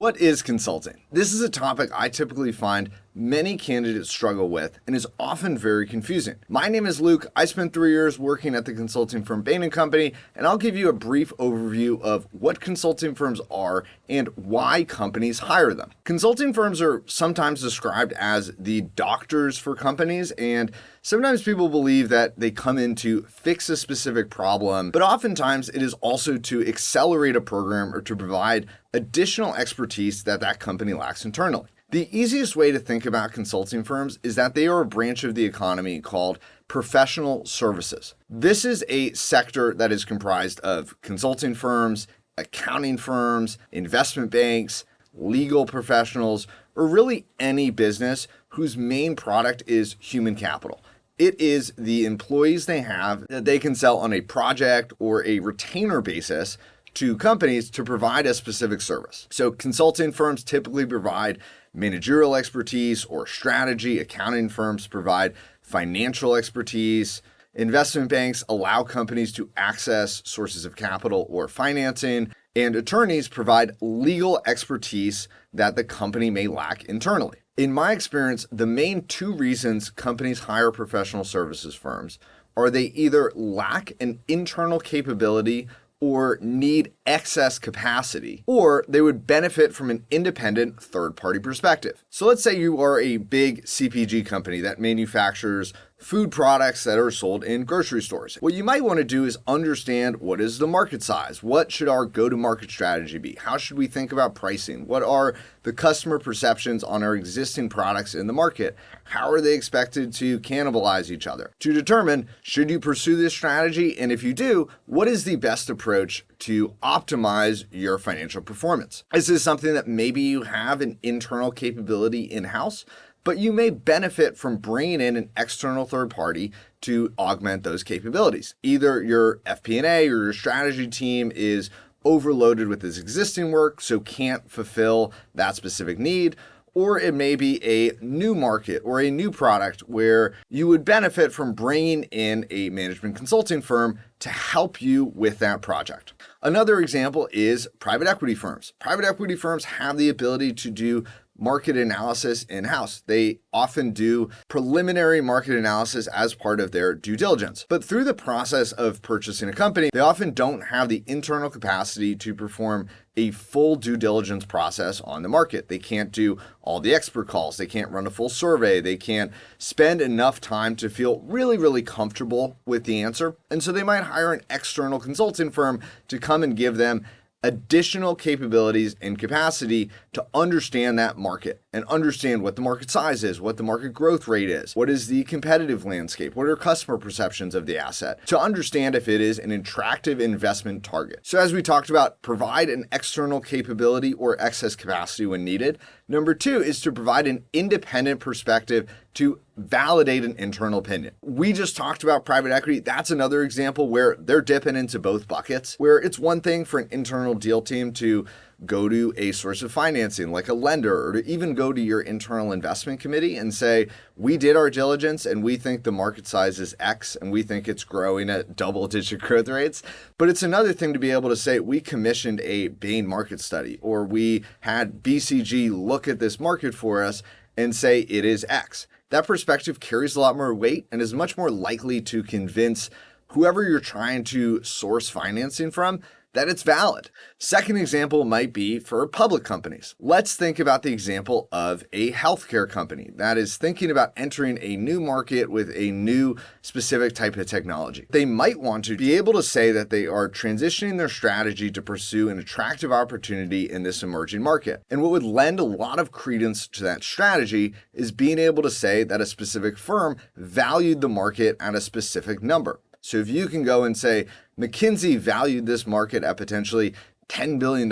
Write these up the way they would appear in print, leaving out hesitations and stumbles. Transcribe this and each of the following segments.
What is consulting? This is a topic I typically find many candidates struggle with and is often very confusing. My name is Luke. I spent 3 years working at the consulting firm Bain & Company, and I'll give you a brief overview of what consulting firms are and why companies hire them. Consulting firms are sometimes described as the doctors for companies, and sometimes people believe that they come in to fix a specific problem, but oftentimes it is also to accelerate a program or to provide additional expertise that company lacks internally. The easiest way to think about consulting firms is that they are a branch of the economy called professional services. This is a sector that is comprised of consulting firms, accounting firms, investment banks, legal professionals, or really any business whose main product is human capital. It is the employees they have that they can sell on a project or a retainer basis to companies to provide a specific service. So consulting firms typically provide managerial expertise or strategy. Accounting firms provide financial expertise. Investment banks allow companies to access sources of capital or financing. And attorneys provide legal expertise that the company may lack internally. In my experience, the main two reasons companies hire professional services firms are they either lack an internal capability or need excess capacity, or they would benefit from an independent third-party perspective. So let's say you are a big CPG company that manufactures food products that are sold in grocery stores. What you might want to do is understand what is the market size? What should our go-to-market strategy be? How should we think about pricing? What are the customer perceptions on our existing products in the market? How are they expected to cannibalize each other? To determine, should you pursue this strategy? And if you do, what is the best approach to optimize your financial performance? Is this something that maybe you have an internal capability in-house, but you may benefit from bringing in an external third party to augment those capabilities? Either your FP&A or your strategy team is overloaded with this existing work, so can't fulfill that specific need, or it may be a new market or a new product where you would benefit from bringing in a management consulting firm to help you with that project. Another example is private equity firms. Private equity firms have the ability to do market analysis in-house. They often do preliminary market analysis as part of their due diligence. But through the process of purchasing a company, they often don't have the internal capacity to perform a full due diligence process on the market. They can't do all the expert calls. They can't run a full survey. They can't spend enough time to feel really comfortable with the answer. And so they might hire an external consulting firm to come and give them additional capabilities and capacity to understand that market and understand what the market size is, what the market growth rate is, what is the competitive landscape, what are customer perceptions of the asset, to understand if it is an attractive investment target. So as we talked about, provide an external capability or excess capacity when needed. Number two is to provide an independent perspective to validate an internal opinion. We just talked about private equity. That's another example where they're dipping into both buckets, where it's one thing for an internal deal team to go to a source of financing like a lender, or to even go to your internal investment committee and say, we did our diligence and we think the market size is X and we think it's growing at double-digit growth rates. But it's another thing to be able to say, we commissioned a Bain market study, or we had BCG look at this market for us and say it is X. That perspective carries a lot more weight and is much more likely to convince whoever you're trying to source financing from that it's valid. Second example might be for public companies. Let's think about the example of a healthcare company that is thinking about entering a new market with a new specific type of technology. They might want to be able to say that they are transitioning their strategy to pursue an attractive opportunity in this emerging market. And what would lend a lot of credence to that strategy is being able to say that a specific firm valued the market at a specific number. So if you can go and say, McKinsey valued this market at potentially $10 billion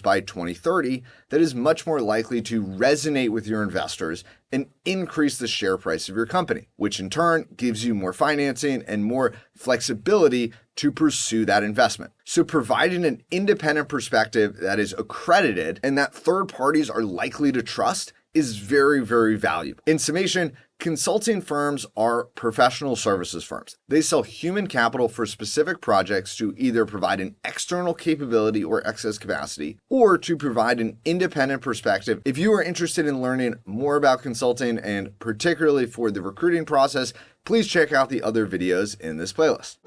by 2030, that is much more likely to resonate with your investors and increase the share price of your company, which in turn gives you more financing and more flexibility to pursue that investment. So providing an independent perspective that is accredited and that third parties are likely to trust is very valuable. In summation, Consulting firms are professional services firms. They sell human capital for specific projects to either provide an external capability or excess capacity, or to provide an independent perspective. If you are interested in learning more about consulting, and particularly for the recruiting process, please check out the other videos in this playlist.